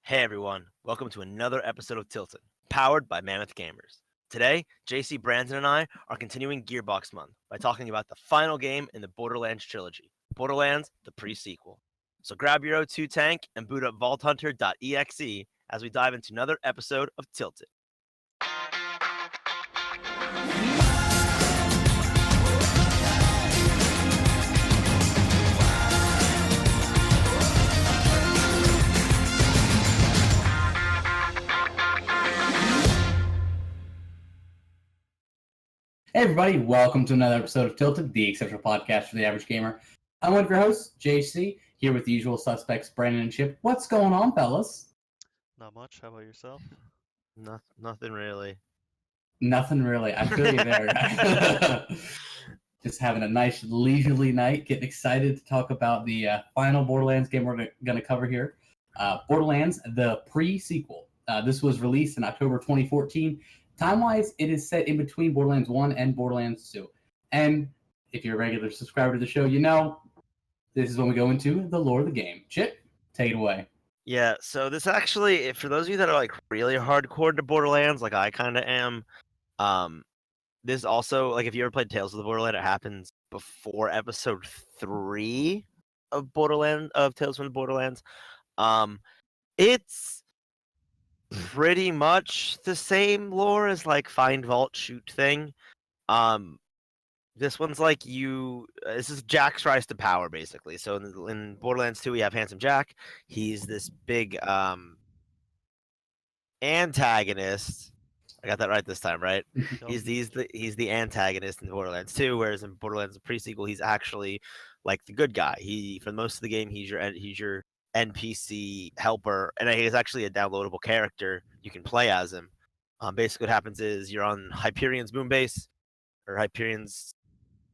Hey everyone, welcome to another episode of Tilted, powered by Mammoth Gamers. Today, JC, Brandon, and I are continuing Gearbox Month by talking about the final game in the Borderlands trilogy, Borderlands, the pre-sequel. So grab your O2 tank and boot up VaultHunter.exe as we dive into another episode of Tilted. Hey everybody, welcome to another episode of Tilted, the exceptional podcast for the average gamer. I'm one of your hosts, JC, here with the usual suspects, Brandon and Chip. What's going on, fellas? Not much. How about yourself? Nothing really. Nothing really. I feel you there. Just having a nice leisurely night, getting excited to talk about the final Borderlands game we're going to cover here. Borderlands, the pre-sequel. This was released in October 2014. Time-wise, it is set in between Borderlands 1 and Borderlands 2. And if you're a regular subscriber to the show, you know this is when we go into the lore of the game. Chip, take it away. Yeah, so this actually, for those of you that are like really hardcore to Borderlands, like I kind of am, this also, like if you ever played Tales of the Borderland, it happens before episode 3 of Tales from the Borderlands. It's pretty much the same lore as like find vault shoot thing. This one's like this is Jack's rise to power basically. So in Borderlands 2 we have Handsome Jack. He's this big antagonist. I got that right this time, right? He's the antagonist in Borderlands 2, whereas in Borderlands the pre-sequel he's actually like the good guy. For most of the game he's your NPC helper, and he's actually a downloadable character. You can play as him. Basically what happens is you're on Hyperion's moon base, or Hyperion's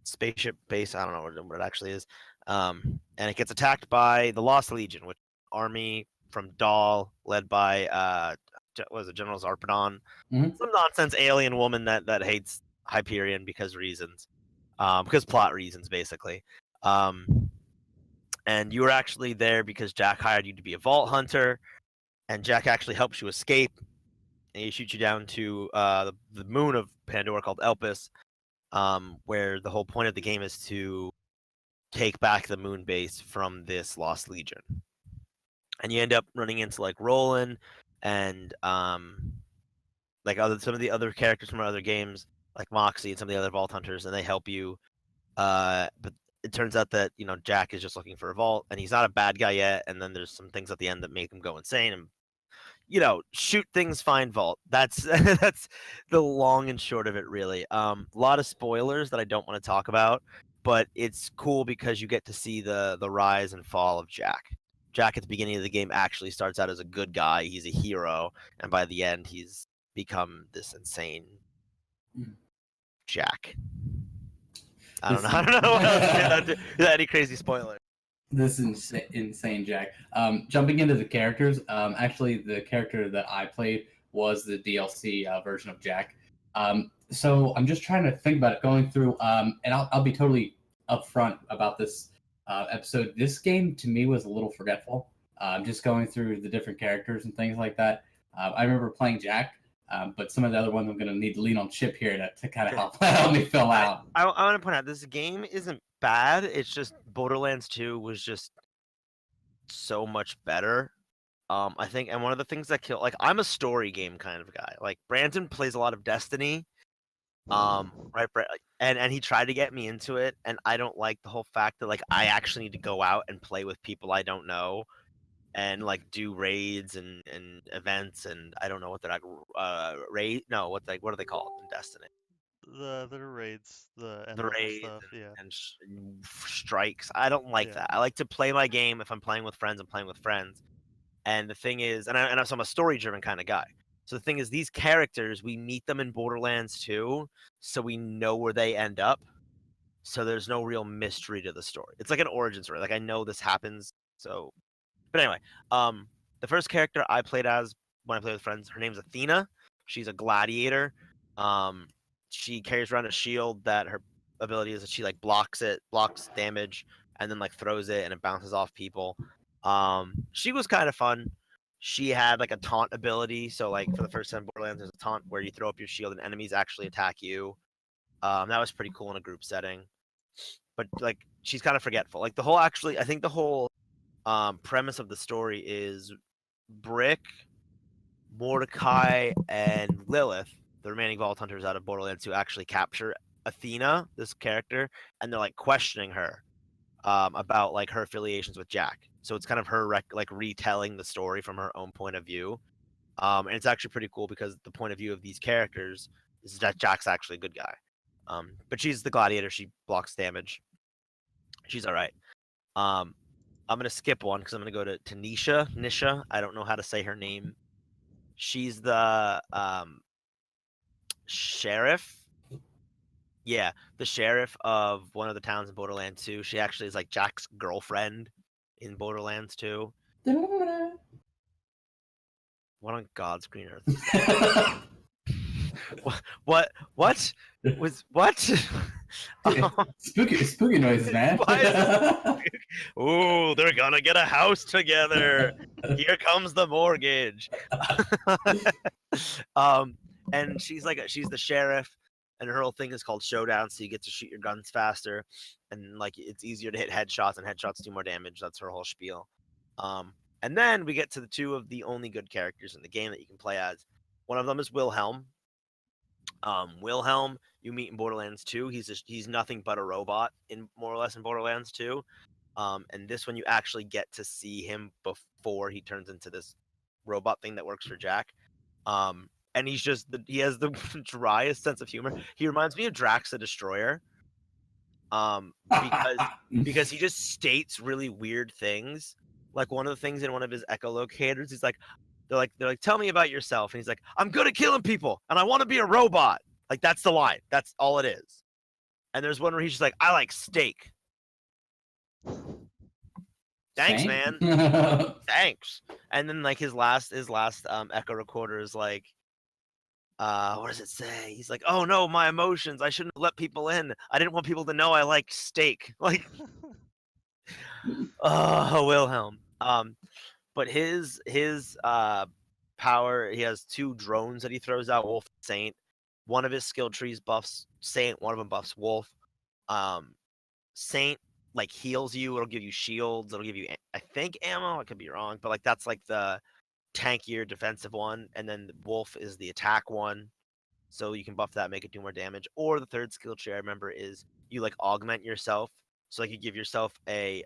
spaceship base, I don't know what it actually is, and it gets attacked by the Lost Legion, which army from Dahl, led by General Zarpedon, some nonsense alien woman that hates Hyperion because plot reasons basically. And you were actually there because Jack hired you to be a vault hunter, and Jack actually helps you escape, and he shoots you down to the moon of Pandora called Elpis, where the whole point of the game is to take back the moon base from this Lost Legion. And you end up running into like Roland and like some of the other characters from other games, like Moxie and some of the other vault hunters, and they help you. But it turns out that Jack is just looking for a vault, and he's not a bad guy yet. And then there's some things at the end that make him go insane, and shoot things, find vault. That's that's the long and short of it, really. A lot of spoilers that I don't want to talk about, but it's cool because you get to see the rise and fall of Jack. Jack at the beginning of the game actually starts out as a good guy. He's a hero, and by the end, he's become this insane Jack. I don't know. Is that any crazy spoiler? This is insane, Jack. Jumping into the characters, actually the character that I played was the DLC version of Jack. So I'm just trying to think about it going through, and I'll be totally upfront about this episode. This game to me was a little forgetful. Just going through the different characters and things like that. I remember playing Jack. But some of the other ones I'm going to need to lean on Chip here to kind of help me fill out. I want to point out this game isn't bad. It's just Borderlands 2 was just so much better. I think, and one of the things that like I'm a story game kind of guy. Like Brandon plays a lot of Destiny, right? And he tried to get me into it, and I don't like the whole fact that like I actually need to go out and play with people I don't know. And like do raids and events, and I don't know what they're like. What are they called in Destiny? The raids, the raids stuff, yeah, and strikes. I don't like that. I like to play my game. If I'm playing with friends, I'm playing with friends. And the thing is, so I'm a story-driven kind of guy. So the thing is, these characters, we meet them in Borderlands 2, so we know where they end up. So there's no real mystery to the story. It's like an origin story. Like I know this happens, so. But anyway, the first character I played as when I played with friends, her name's Athena. She's a gladiator. She carries around a shield that her ability is that she like blocks damage, and then like throws it and it bounces off people. She was kind of fun. she had like a taunt ability. So like for the first time in Borderlands, there's a taunt where you throw up your shield and enemies actually attack you. That was pretty cool in a group setting. But like she's kind of forgetful. Like the whole I think the whole premise of the story is Brick, Mordecai, and Lilith, the remaining Vault Hunters out of Borderlands 2, actually capture Athena, this character, and they're like questioning her about like her affiliations with Jack. So it's kind of her like retelling the story from her own point of view. And it's actually pretty cool because the point of view of these characters is that Jack's actually a good guy. But she's the gladiator. She blocks damage. She's all right. I'm gonna skip one because I'm gonna go to Nisha. Nisha. I don't know how to say her name. She's the sheriff. Yeah, the sheriff of one of the towns in Borderlands 2. She actually is like Jack's girlfriend in Borderlands 2. What on God's green earth is that? What was what? Spooky noises, man. Ooh, they're gonna get a house together. Here comes the mortgage. And she's the sheriff, and her whole thing is called Showdown, so you get to shoot your guns faster, and like it's easier to hit headshots, and headshots do more damage. That's her whole spiel. And then we get to the two of the only good characters in the game that you can play as. One of them is Wilhelm. Wilhelm, you meet in Borderlands 2. He's nothing but a robot in more or less in Borderlands 2. And this one you actually get to see him before he turns into this robot thing that works for Jack. And he has the driest sense of humor. He reminds me of Drax the Destroyer. Because he just states really weird things. Like one of the things in one of his echolocators, he's like, they're like, tell me about yourself. And he's like, I'm good at killing people and I want to be a robot. Like that's the line. That's all it is. And there's one where he's just like, I like steak. Thanks, man. Thanks. And then like his last echo recorder is like, what does it say? He's like, oh no, my emotions. I shouldn't let people in. I didn't want people to know I like steak. Like, oh, Wilhelm. But his power, he has two drones that he throws out, Wolf and Saint. One of his skill trees buffs Saint, one of them buffs Wolf. Saint like heals you, it'll give you shields, it'll give you I think ammo, I could be wrong, but like that's like the tankier defensive one, and then Wolf is the attack one. So you can buff that, make it do more damage. Or the third skill tree I remember is you like augment yourself. So like you give yourself a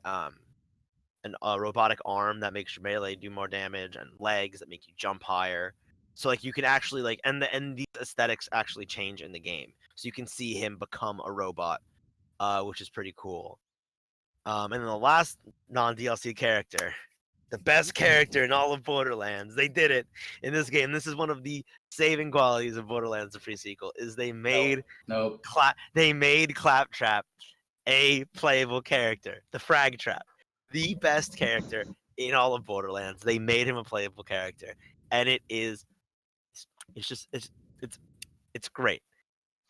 robotic arm that makes your melee do more damage, and legs that make you jump higher. So like you can actually like and these aesthetics actually change in the game. So you can see him become a robot, which is pretty cool. And then the last non-DLC character, the best character in all of Borderlands. They did it in this game. This is one of the saving qualities of Borderlands, the free sequel, is they made they made Claptrap a playable character. The Frag Trap, the best character in all of Borderlands. They made him a playable character, and it's great.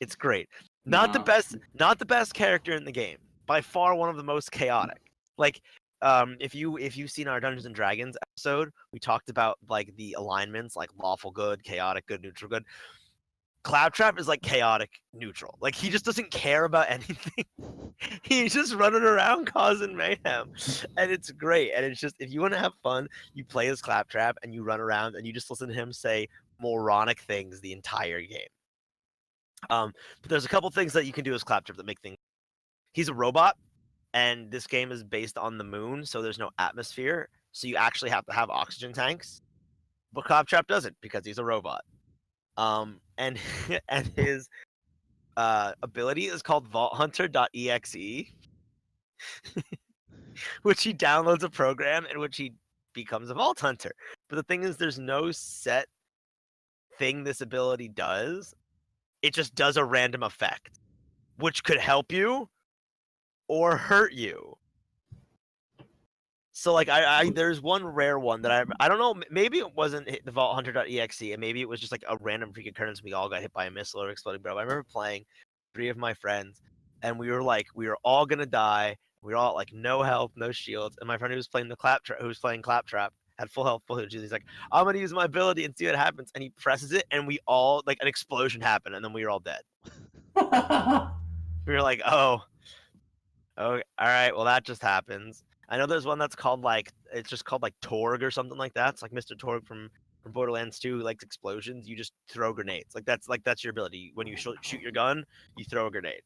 It's great. Not the best character in the game. By far one of the most chaotic. Like if you've seen our Dungeons and Dragons episode, we talked about like the alignments, like lawful good, chaotic good, neutral good. Claptrap is like chaotic neutral. Like he just doesn't care about anything. He's just running around causing mayhem, and it's great. And it's just, if you want to have fun, you play as Claptrap and you run around and you just listen to him say moronic things the entire game. But there's a couple things that you can do as Claptrap that make things. He's a robot, and this game is based on the moon, so there's no atmosphere. So you actually have to have oxygen tanks. But Claptrap doesn't because he's a robot. And his ability is called VaultHunter.exe, which he downloads a program in which he becomes a Vault Hunter. But the thing is, there's no set thing this ability does. It just does a random effect, which could help you or hurt you. So like there's one rare one that I don't know, maybe it wasn't the VaultHunter.exe, and maybe it was just like a random freak occurrence. We all got hit by a missile or exploding barrel. I remember playing 3 of my friends, and we were all gonna die. We were all like no help, no shields, and my friend who was playing Claptrap had full health, full heal. He's like, I'm gonna use my ability and see what happens. And he presses it, and we all like an explosion happened, and then we were all dead. We were like, oh, all right, well that just happens. I know there's one that's called like it's just called like Torg or something like that. It's like Mr. Torg from Borderlands 2 likes explosions. You just throw grenades. That's your ability. When you shoot your gun, you throw a grenade,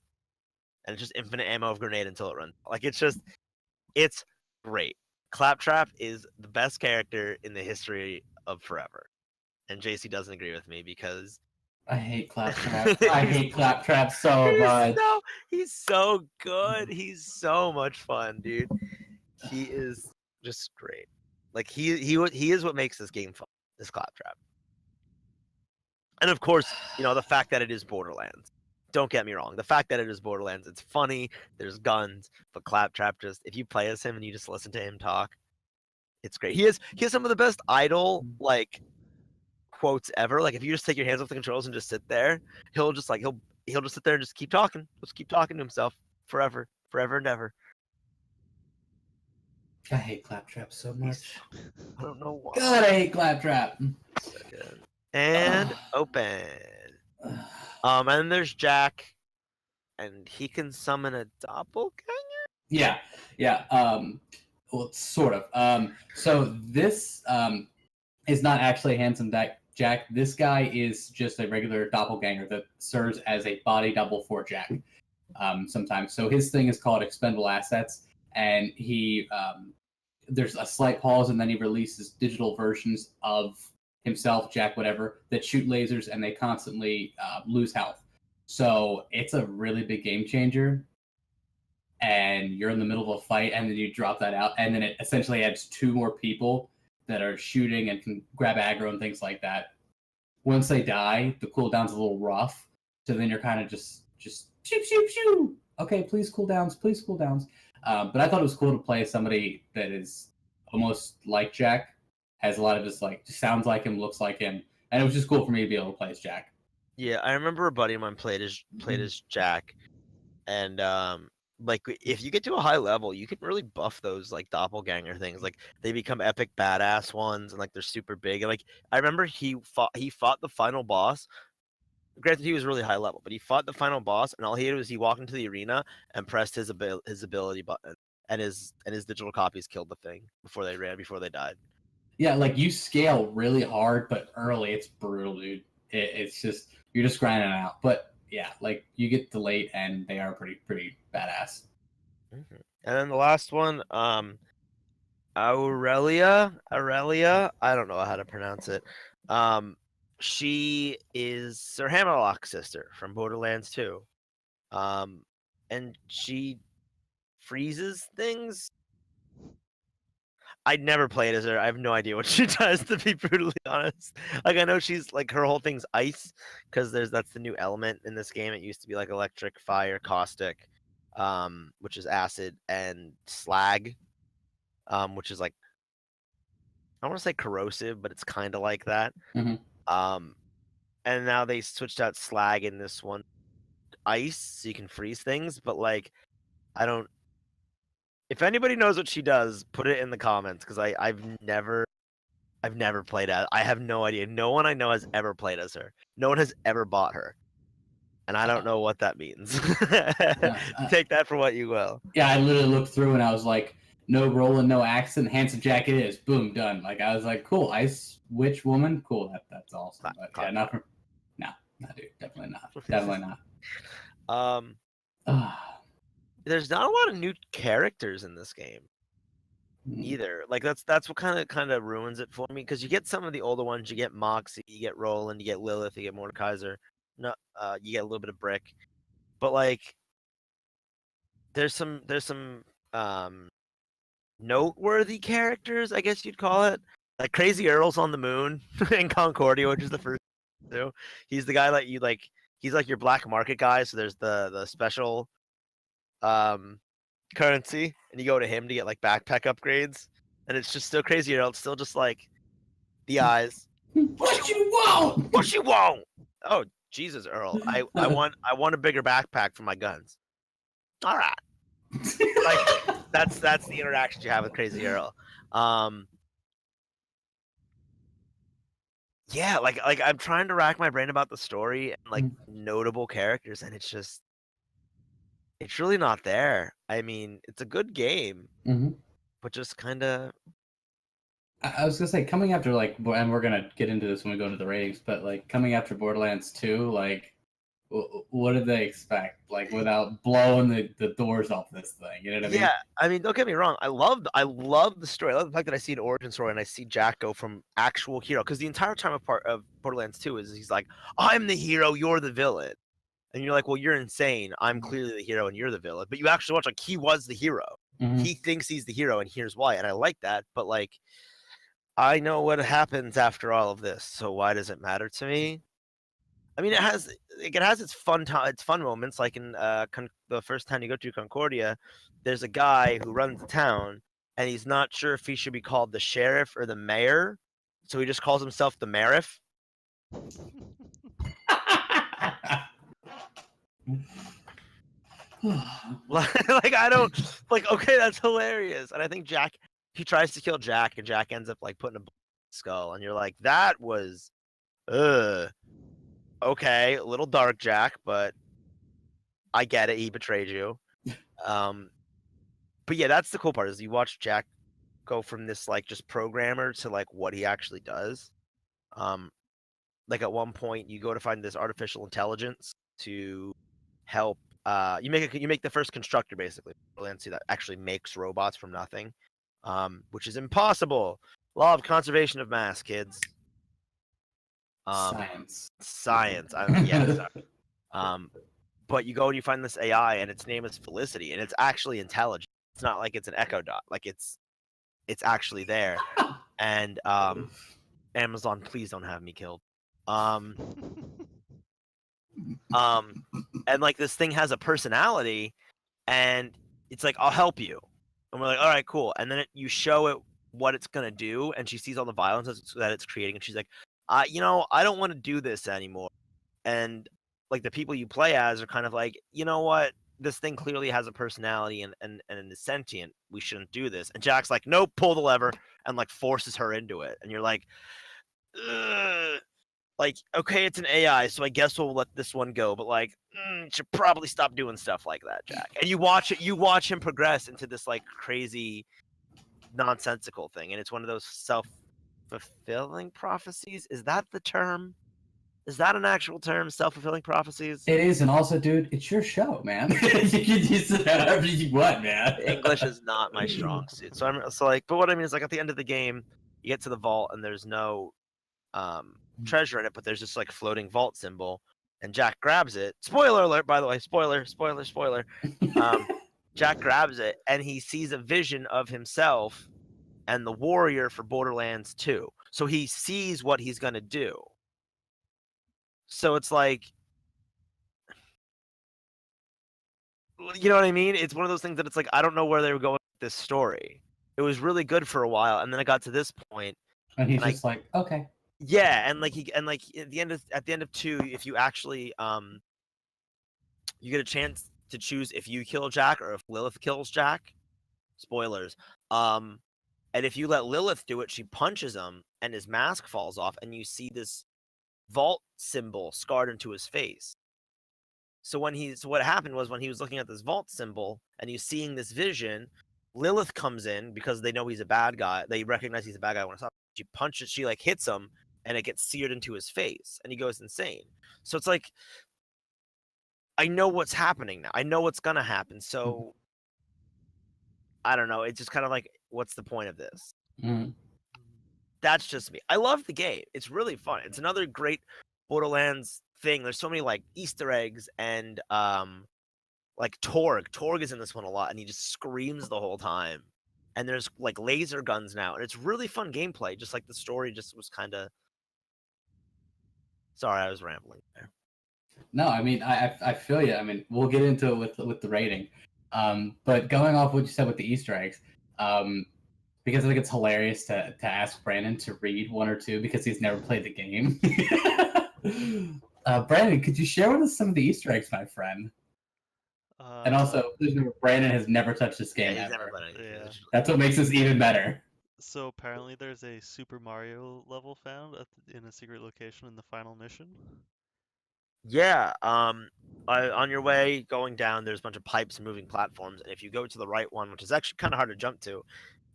and it's just infinite ammo of grenade until it runs. Like it's great. Claptrap is the best character in the history of forever, and JC doesn't agree with me because I hate Claptrap. I hate Claptrap so much. He's so good. He's so much fun, dude. He is just great. Like he is what makes this game fun. This Claptrap. And of course, the fact that it is Borderlands. Don't get me wrong. The fact that it is Borderlands, it's funny. There's guns, but Claptrap if you play as him and you just listen to him talk, it's great. He has some of the best idle like quotes ever. Like if you just take your hands off the controls and just sit there, he'll just sit there and just keep talking. Just keep talking to himself forever and ever. I hate Claptrap so much. I don't know why. God, I hate Claptrap. And open. And then there's Jack, and he can summon a doppelganger. Yeah. Well, sort of. So this is not actually a handsome Jack. This guy is just a regular doppelganger that serves as a body double for Jack. Sometimes. So his thing is called expendable assets, and he there's a slight pause, and then he releases digital versions of himself, Jack, whatever, that shoot lasers, and they constantly lose health. So it's a really big game changer. And you're in the middle of a fight, and then you drop that out, and then it essentially adds 2 more people that are shooting and can grab aggro and things like that. Once they die, the cooldown's a little rough, so then you're kind of just shoot, shoot, shoot. Okay, please cooldowns. But I thought it was cool to play somebody that is almost like Jack, has a lot of just like just sounds like him, looks like him, and it was just cool for me to be able to play as Jack. Yeah, I remember a buddy of mine played as Jack, and like if you get to a high level, you can really buff those like doppelganger things. Like they become epic badass ones, and like they're super big. And like I remember he fought the final boss. Granted, he was really high level, but he fought the final boss, and all he did was he walked into the arena and pressed his ability button, and his digital copies killed the thing before they died. Yeah, like you scale really hard, but early it's brutal, dude. It's just you're just grinding it out. But yeah, like you get to late, and they are pretty badass. Mm-hmm. And then the last one, Aurelia, I don't know how to pronounce it. She is Sir Hammerlock's sister from Borderlands 2. And she freezes things. I'd never played as her. I have no idea what she does, to be brutally honest. Like I know she's like her whole thing's ice, because that's the new element in this game. It used to be like electric, fire, caustic, which is acid, and slag, which is like I want to say corrosive, but it's kind of like that. Mm-hmm. And now they switched out slag in this one, ice, so you can freeze things. But like, I don't. If anybody knows what she does, put it in the comments, because I've never played as. I have no idea. No one I know has ever played as her. No one has ever bought her, and I don't know what that means. Take that for what you will. Yeah, I literally looked through and I was like, no rolling, no accent, handsome Jack it is. Boom, done. Like I was like, cool, ice witch woman, cool. That's awesome. But yeah, not for. No, dude, definitely not. There's not a lot of new characters in this game either. Like that's what kind of ruins it for me, because you get some of the older ones. You get Moxie, you get Roland, you get Lilith, you get Mordekaiser. No, you get a little bit of Brick, but like there's some noteworthy characters, I guess you'd call it. Like Crazy Earl's on the moon in Concordia, which is the first two. He's the guy that you like. He's like your black market guy. So there's the special currency, and you go to him to get like backpack upgrades, and it's just still Crazy Earl. It's still just like the eyes. What you want? Oh Jesus, Earl! I want a bigger backpack for my guns. All right. Like that's the interaction you have with Crazy Earl. yeah, like I'm trying to rack my brain about the story and like notable characters, and it's really not there. I mean, it's a good game, Mm-hmm. but just kind of. I was gonna say coming after and we're gonna get into this when we go into the ratings, but like coming after Borderlands 2, like what did they expect? Like without blowing the doors off this thing, you know what I mean? Yeah, I mean, don't get me wrong. I love the story. I love the fact that I see an origin story and I see Jack go from actual hero, because the entire time of part of Borderlands 2 is he's like, I'm the hero, you're the villain, and you're like, well, you're insane. I'm clearly the hero and you're the villain. But you actually watch, like, he was the hero. Mhm. He thinks he's the hero, and here's why. And I like that. But like, I know what happens after all of this, so why does it matter to me? I mean, it has its fun its fun moments. Like in the first time you go to Concordia, there's a guy who runs the town, and he's not sure if he should be called the sheriff or the mayor, so he just calls himself the Mariff. Like I don't like. Okay, that's hilarious, and I think Jack, he tries to kill Jack, and Jack ends up like putting a bullet in his skull, and you're like, that was, okay, a little dark, Jack, but I get it. He betrayed you. But yeah, that's the cool part, is you watch Jack go from this like just programmer to like what he actually does. Like at one point you go to find this artificial intelligence to help. You make the first constructor basically, Borderlands that actually makes robots from nothing, which is impossible. Law of conservation of mass, kids. Science. Yeah. Sorry. But you go and you find this AI, and its name is Felicity, and it's actually intelligent. It's not like it's an Echo Dot. Like it's actually there. And Amazon, please don't have me killed. And like this thing has a personality, and it's like, I'll help you. And we're like, all right, cool. And then you show it what it's gonna do, and she sees all the violence that it's creating, and she's like, I don't want to do this anymore. And like the people you play as are kind of like, you know what? This thing clearly has a personality and is sentient. We shouldn't do this. And Jack's like, nope, pull the lever, and like forces her into it. And you're like, ugh. Like, okay, it's an AI, so I guess we'll let this one go. But like, should probably stop doing stuff like that, Jack. And you watch him progress into this like crazy, nonsensical thing, and it's one of those self-fulfilling prophecies. Is that the term? Is that an actual term? Self-fulfilling prophecies? It is, and also, dude, it's your show, man. You can use it however you want, man. English is not my strong suit. So but what I mean is, like, at the end of the game, you get to the vault, and there's no treasure in it, but there's this like floating vault symbol, and Jack grabs it. Spoiler alert, by the way. Spoiler. Jack grabs it, and he sees a vision of himself and the warrior for Borderlands 2. So he sees what he's gonna do. So it's like, you know what I mean? It's one of those things that it's like, I don't know where they were going with this story. It was really good for a while, and then it got to this point, and he's just like, okay. Yeah, and like at the end of 2, if you actually you get a chance to choose if you kill Jack or if Lilith kills Jack. Spoilers. And if you let Lilith do it, she punches him, and his mask falls off, and you see this vault symbol scarred into his face. So what happened was, when he was looking at this vault symbol and he's seeing this vision, Lilith comes in because they know he's a bad guy. They recognize he's a bad guy when it's up. She punches, she like hits him, and it gets seared into his face, and he goes insane. So it's like, I know what's happening now. I know what's gonna happen. So I don't know. It's just kind of like, what's the point of this? Mm. That's just me. I love the game. It's really fun. It's another great Borderlands thing. There's so many like Easter eggs, and like Torg. Torg is in this one a lot, and he just screams the whole time. And there's like laser guns now, and it's really fun gameplay. Just like the story just was kind of. Sorry, I was rambling there. No, I mean, I feel you. I mean, we'll get into it with the rating. But going off what you said with the Easter eggs, because I think it's hilarious to ask Brandon to read 1 or 2 because he's never played the game. Brandon, could you share with us some of the Easter eggs, my friend? And also, please remember, Brandon has never touched this game ever. Yeah. That's what makes this even better. So apparently there's a Super Mario level found in a secret location in the final mission. Yeah. On your way going down, there's a bunch of pipes and moving platforms, and if you go to the right one, which is actually kind of hard to jump to,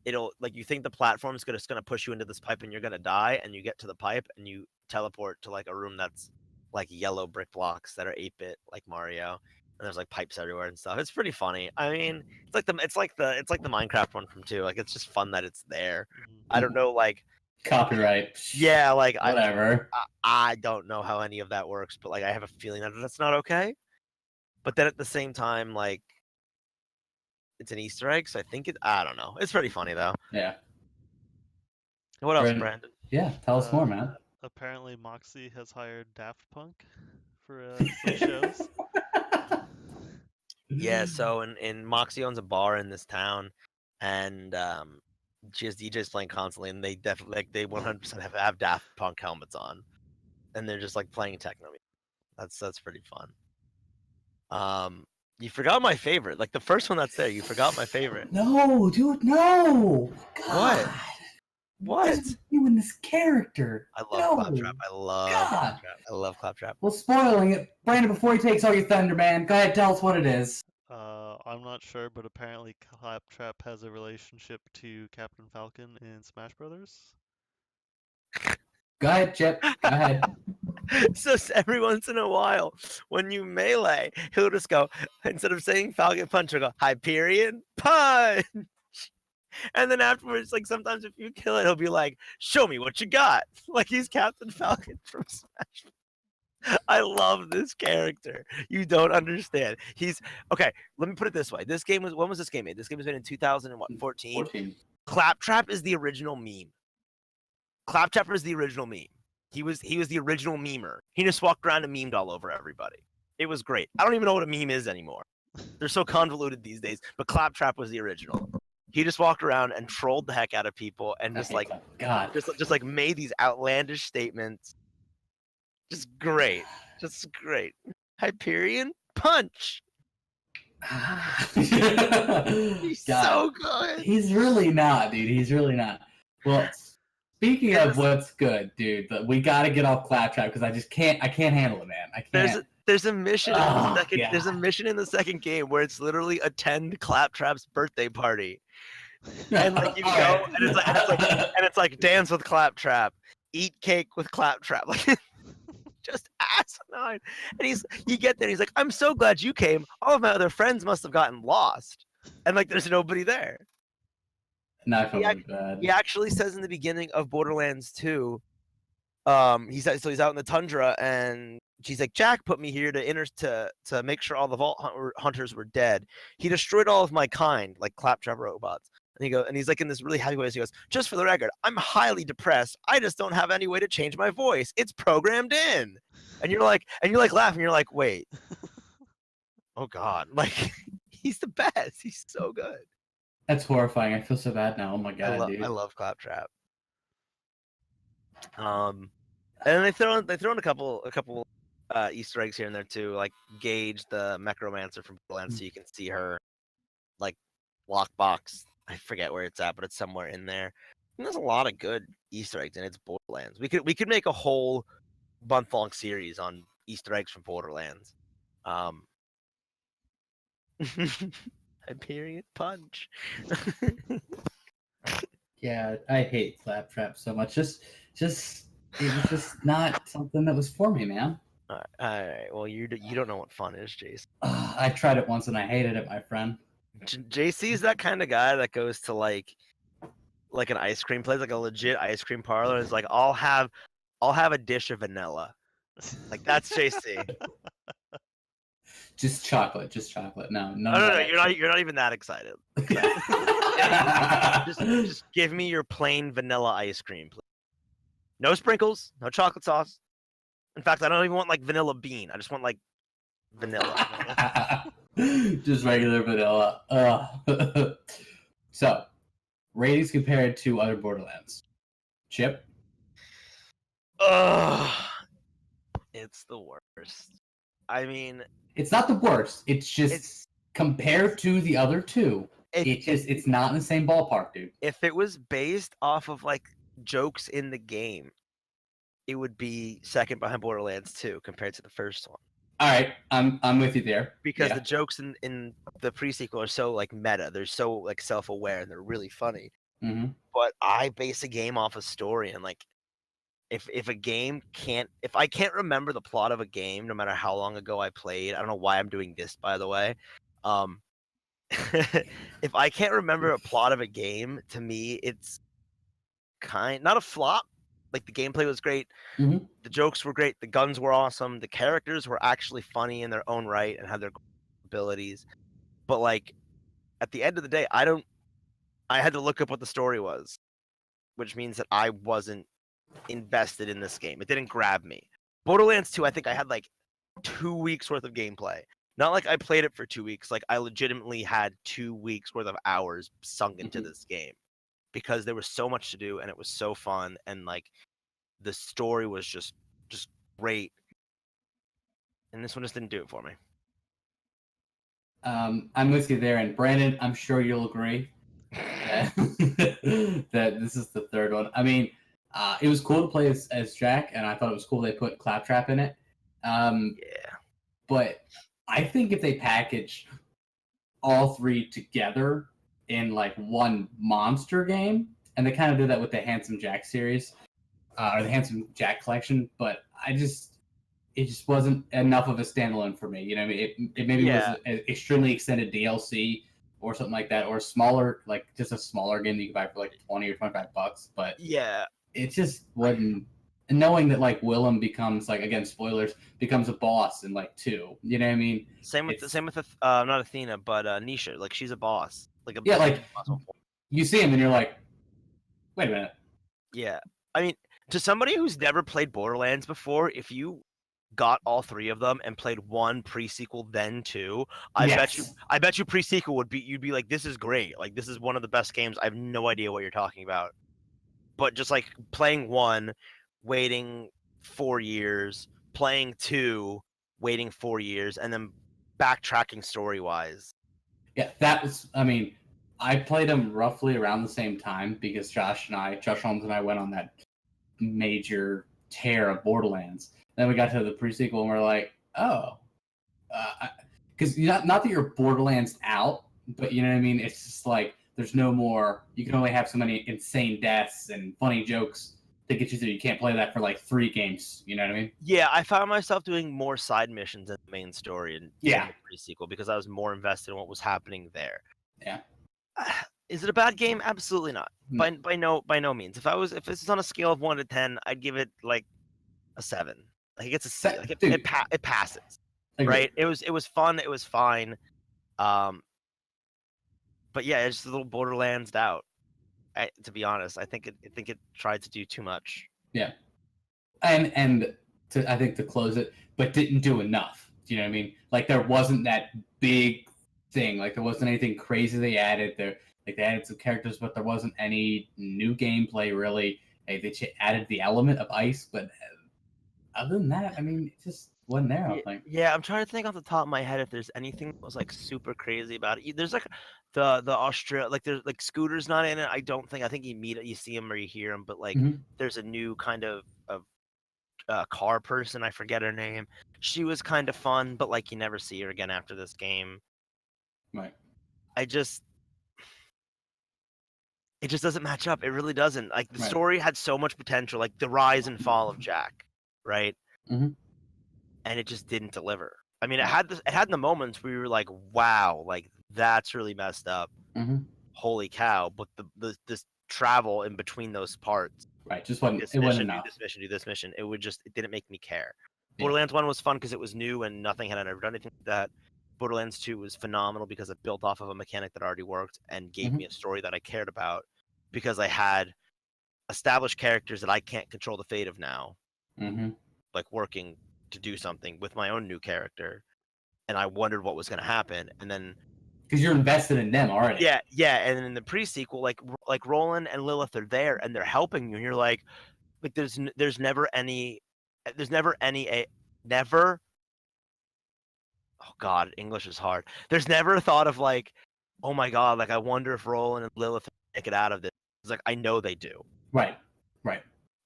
it'll like you think the platform's gonna push you into this pipe and you're gonna die, and you get to the pipe and you teleport to like a room that's like yellow brick blocks that are 8-bit like Mario, and there's like pipes everywhere and stuff. It's pretty funny. I mean, it's like the Minecraft one from 2. Like it's just fun that it's there. I don't know, like Copyright. yeah, like Whatever. I don't know how any of that works, but like I have a feeling that that's not okay. But then at the same time, like it's an Easter egg, so I think I don't know. It's pretty funny though. Yeah. What else, Brandyn? Brandon? Yeah. Tell us more, man. Apparently Moxie has hired Daft Punk for some shows. Yeah, so in Moxie owns a bar in this town, and she has DJs playing constantly, and they definitely like they 100% have Daft Punk helmets on, and they're just like playing techno music. That's pretty fun. You forgot my favorite, like the first one that's there. You forgot my favorite. No, dude, no. God. What? What is you in this character? I love No. Claptrap. I love God. Claptrap. I love Claptrap. Well, spoiling it, Brandon. Before he takes all your thunder, man, go ahead, tell us what it is. I'm not sure, but apparently Claptrap has a relationship to Captain Falcon in Smash Brothers. Go ahead, Chip. Go ahead. So every once in a while, when you melee, he'll just go, instead of saying Falcon Punch, he'll go Hyperion Punch. And then afterwards, like sometimes if you kill it, he'll be like, show me what you got. Like he's Captain Falcon from Smash. I love this character. You don't understand. He's okay. Let me put it this way. This game was when was this game made? This game was made in 2014. 14. Claptrap is the original meme. Claptrap is the original meme. He was the original memer. He just walked around and memed all over everybody. It was great. I don't even know what a meme is anymore. They're so convoluted these days. But Claptrap was the original. He just walked around and trolled the heck out of people and just like God, just like made these outlandish statements. Just great. Just great. Hyperion Punch. He's so good. He's really not, dude. He's really not. Well, speaking of what's good, dude, we got to get off Claptrap because I can't handle it, man. I can't. There's a mission in the second. God. There's a mission in the second game where it's literally attend Claptrap's birthday party, and like you go, and it's like dance with Claptrap, eat cake with Claptrap, like just asinine. And you get there, and he's like, I'm so glad you came. All of my other friends must have gotten lost, and like there's nobody there. No, I feel really bad. He actually says in the beginning of Borderlands 2, he's out in the tundra, and she's like, Jack put me here to make sure all the Vault Hunters were dead. He destroyed all of my kind, like Claptrap robots. And he's like in this really happy way. He goes, just for the record, I'm highly depressed. I just don't have any way to change my voice. It's programmed in. And you're like laughing. You're like, wait. Oh God. Like he's the best. He's so good. That's horrifying. I feel so bad now. Oh my God, dude. I love Claptrap. And they throw in a couple Easter eggs here and there too, like Gage, the Mechromancer from Borderlands, so you can see her like lockbox. I forget where it's at, but it's somewhere in there. And there's a lot of good Easter eggs, and it's Borderlands. We could make a whole month-long series on Easter eggs from Borderlands. Hyperion Punch. Yeah, I hate Claptrap so much. It was just not something that was for me, man. All right. Well, you don't know what fun is, Jason. I tried it once and I hated it, my friend. JC is that kind of guy that goes to like an ice cream place, like a legit ice cream parlor. Is like, I'll have a dish of vanilla. Like that's JC. Just chocolate. No. No. You're not even that excited. just give me your plain vanilla ice cream, please. No sprinkles, no chocolate sauce. In fact, I don't even want like vanilla bean. I just want like vanilla. Just regular vanilla. So, ratings compared to other Borderlands. Chip? It's the worst. I mean, it's not the worst. It's just compared to the other two. it's not in the same ballpark, dude. If it was based off of like jokes in the game, it would be second behind Borderlands 2 compared to the first one. All right, I'm with you there. Because the jokes in the pre-sequel are so like meta, they're so like self-aware, and they're really funny. Mm-hmm. But I base a game off a story, and like if I can't remember the plot of a game, no matter how long ago I played, I don't know why I'm doing this, by the way. If I can't remember a plot of a game, to me it's not a flop. Like the gameplay was great, Mm-hmm. the jokes were great, the guns were awesome, the characters were actually funny in their own right and had their abilities. But like at the end of the day, I had to look up what the story was, which means that I wasn't invested in this game. It didn't grab me. Borderlands 2, I think I had like 2 weeks worth of gameplay. Not like I played it for 2 weeks. Like I legitimately had 2 weeks worth of hours sunk into this game because there was so much to do and it was so fun, and like the story was just great. And this one just didn't do it for me. I'm with you there, and Brandon, I'm sure you'll agree that this is the third one. I mean, it was cool to play as Jack, and I thought it was cool they put Claptrap in it. Yeah. But I think if they package all three together in like one monster game, and they kind of did that with the Handsome Jack series, or the Handsome Jack collection, but it just wasn't enough of a standalone for me. You know what I mean? It maybe was an extremely extended DLC or something like that, or smaller, like just a smaller game that you could buy for like $20 or $25. But yeah, it just wasn't. And knowing that like Willem becomes, like, again, spoilers, becomes a boss in like 2. You know what I mean? Same with not Athena, but Nisha. Like she's a boss. Like you see him and you're like, wait a minute. Yeah, I mean, to somebody who's never played Borderlands before, if you got all 3 of them and played 1 pre-sequel, then 2, I bet you pre-sequel you'd be like, this is great. Like this is one of the best games. I have no idea what you're talking about. But just like playing 1, waiting 4 years, playing 2, waiting 4 years, and then backtracking story-wise. Yeah, that was. I mean, I played them roughly around the same time because Josh Holmes and I went on that major tear of Borderlands. Then we got to the pre-sequel and we're like, oh, because not that you're Borderlands out, but you know what I mean. It's just like there's no more. You can only have so many insane deaths and funny jokes to get you through. You can't play that for like 3 games. You know what I mean? Yeah, I found myself doing more side missions than the main story in the pre-sequel because I was more invested in what was happening there. Yeah. Is it a bad game? Absolutely not. No. By no means. If this is on a scale of 1 to 10, I'd give it like a 7. Like it gets a C. Like it passes. Right? It was fun. It was fine. But yeah, it's just a little Borderlands out. To be honest, I think it tried to do too much. Yeah, and I think to close it, but didn't do enough. Do you know what I mean? Like there wasn't that big thing. Like there wasn't anything crazy they added. They added some characters, but there wasn't any new gameplay really. They added the element of ice, but other than that, I mean, it just wasn't there. I think. Yeah, I'm trying to think off the top of my head if there's anything that was like super crazy about it. There's like the Australia, like there's like Scooter's not in it. I think you see him or you hear him, but like there's a new kind of car person. I forget her name. She was kind of fun, but like you never see her again after this game. Right. It just doesn't match up. It really doesn't. Like the story had so much potential, like the rise and fall of Jack, right? Mm-hmm. And it just didn't deliver. I mean, it had the moments where we were like, "Wow, like that's really messed up." Mm-hmm. Holy cow! But this travel in between those parts, right? Just wasn't. It wasn't enough. Do this mission. It didn't make me care. Yeah. Borderlands 1 was fun because it was new and nothing had ever done anything like that. Borderlands 2 was phenomenal because it built off of a mechanic that already worked and gave me a story that I cared about because I had established characters that I can't control the fate of now, like working to do something with my own new character, and I wondered what was going to happen, and then because you're invested in them already. Yeah, and in the pre-sequel, like Roland and Lilith are there and they're helping you, and you're like there's never any. Oh God, English is hard. There's never a thought of like oh my god, like I wonder if Roland and Lilith make it out of this. It's like I know they do. Right.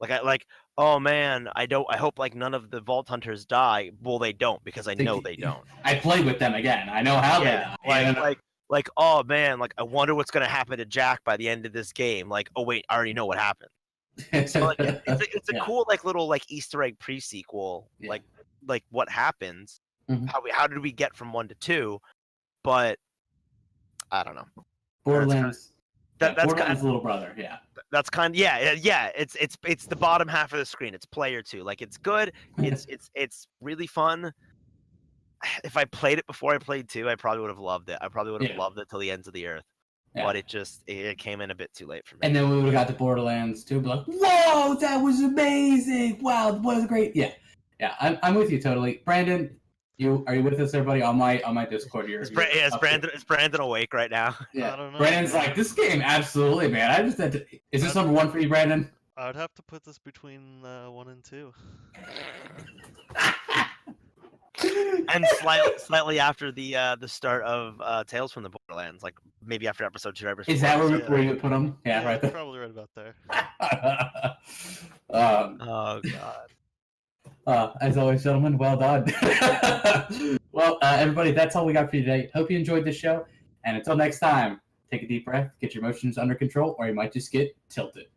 Like oh man, I hope like none of the Vault Hunters die. Well, they don't because I know they don't. I played with them again. I know how they die. Like oh man, like I wonder what's gonna happen to Jack by the end of this game. Like oh wait, I already know what happened. So like it's a cool like little like Easter egg pre-sequel. Yeah. Like what happens? Mhm. How did we get from 1 to 2? But I don't know. Borderlands. That's Borderlands' kind of, little brother. Yeah. that's kind of yeah. It's the bottom half of the screen. It's player 2. Like it's good. It's really fun. If I played it before I played 2, I probably would have loved it. I probably would have loved it till the ends of the earth. Yeah. But it came in a bit too late for me. And then we would have got to Borderlands 2, be like, whoa, that was amazing! Wow, what a great I'm with you totally. Brandon, are you with us, everybody, on my Discord here? Is Brandon awake right now? Yeah. I don't know. Brandon's like, this game, absolutely, man. Is this number 1 for you, Brandon? I would have to put this between 1 and 2. And slightly after the start of Tales from the Borderlands, like maybe after episode 2. Is that where you would put them? Yeah, right there. Probably right about there. Oh god. As always, gentlemen, well done. Well, everybody, that's all we got for you today. Hope you enjoyed the show. And until next time, take a deep breath, get your emotions under control, or you might just get tilted.